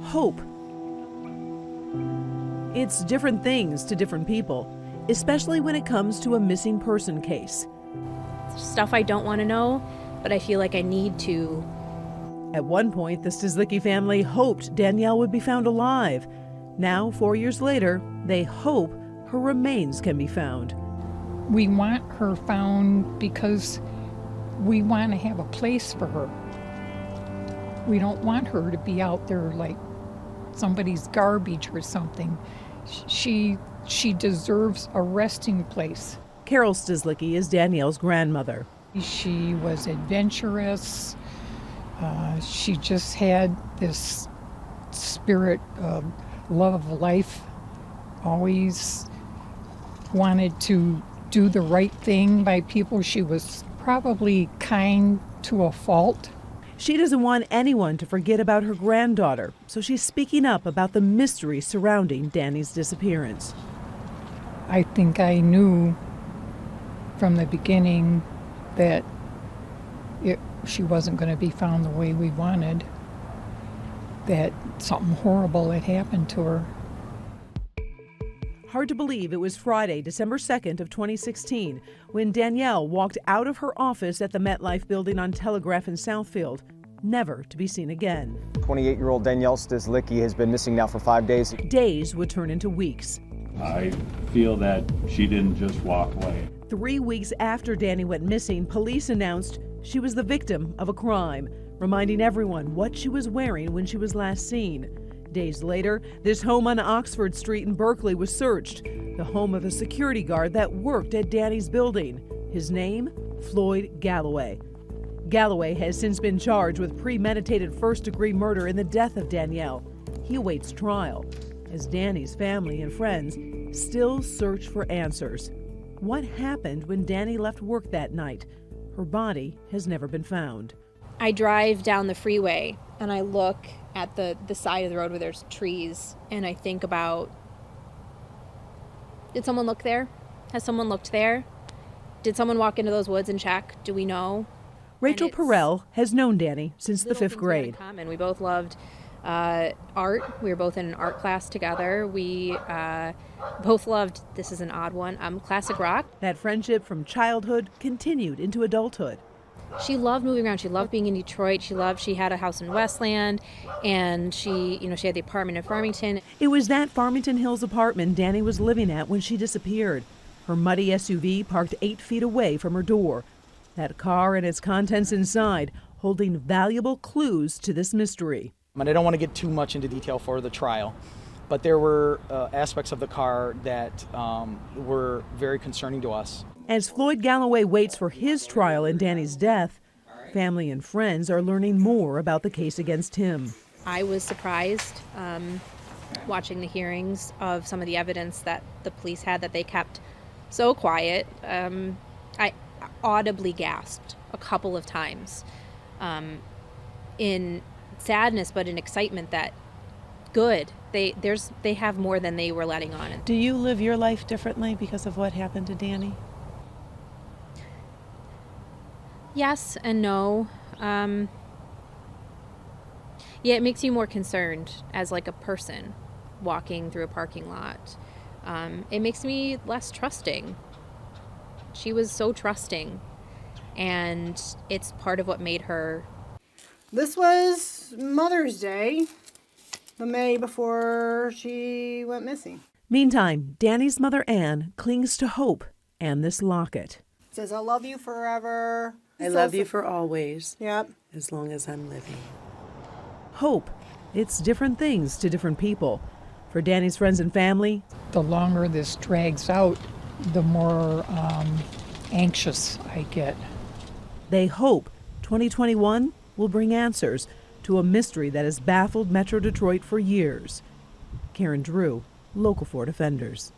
Hope. It's different things to different people, especially when it comes to a missing person case. Stuff I don't want to know, but I feel like I need to. At one point, the Stislicki family hoped Danielle would be found alive. Now, 4 years later, they hope her remains can be found. We want her found because we want to have a place for her. We don't want her to be out there like somebody's garbage or something. She deserves a resting place. Carol Stislicki is Danielle's grandmother. She was adventurous. She just had this spirit of love of life, always wanted to do the right thing by people. She was probably kind to a fault. She doesn't want anyone to forget about her granddaughter, so she's speaking up about the mystery surrounding Danny's disappearance. I think I knew from the beginning that she wasn't going to be found the way we wanted, that something horrible had happened to her. Hard to believe it was Friday, December 2nd of 2016, when Danielle walked out of her office at the MetLife building on Telegraph in Southfield, never to be seen again. 28-year-old Danielle Stislicki has been missing now for 5 days. Days would turn into weeks. I feel that she didn't just walk away. 3 weeks after Danny went missing, police announced she was the victim of a crime, reminding everyone what she was wearing when she was last seen. Days later, this home on Oxford Street in Berkeley was searched, the home of a security guard that worked at Danny's building. His name, Floyd Galloway. Galloway has since been charged with premeditated first-degree murder in the death of Danielle. He awaits trial, as Danny's family and friends still search for answers. What happened when Danny left work that night? Her body has never been found. I drive down the freeway and I look at the side of the road where there's trees and I think about, did someone look there? Has someone looked there? Did someone walk into those woods and check? Do we know? Rachel Perrell has known Danny since the 5th grade. We both loved art. We were both in an art class together. We both loved, this is an odd one, classic rock. That friendship from childhood continued into adulthood. She loved moving around. She loved being in Detroit. She had a house in Westland, and she had the apartment in Farmington. It was that Farmington Hills apartment Danny was living at when she disappeared. Her muddy SUV parked 8 feet away from her door. That car and its contents inside holding valuable clues to this mystery. I don't want to get too much into detail for the trial, but there were aspects of the car that were very concerning to us. As Floyd Galloway waits for his trial in Danny's death, family and friends are learning more about the case against him. I was surprised watching the hearings of some of the evidence that the police had that they kept so quiet. I audibly gasped a couple of times in sadness, but in excitement that good. They have more than they were letting on. Do you live your life differently because of what happened to Danny? Yes and no. Yeah, it makes you more concerned as like a person walking through a parking lot. It makes me less trusting. She was so trusting, and it's part of what made her. This was Mother's Day, the May before she went missing. Meantime, Danny's mother, Ann, clings to hope and this locket. It says, I love you forever. I love you for always. Yep. As long as I'm living. Hope. It's different things to different people. For Danny's friends and family, The longer this drags out, the more anxious I get. they hope 2021 will bring answers to a mystery that has baffled Metro Detroit for years. Karen Drew, Local 4 Defenders.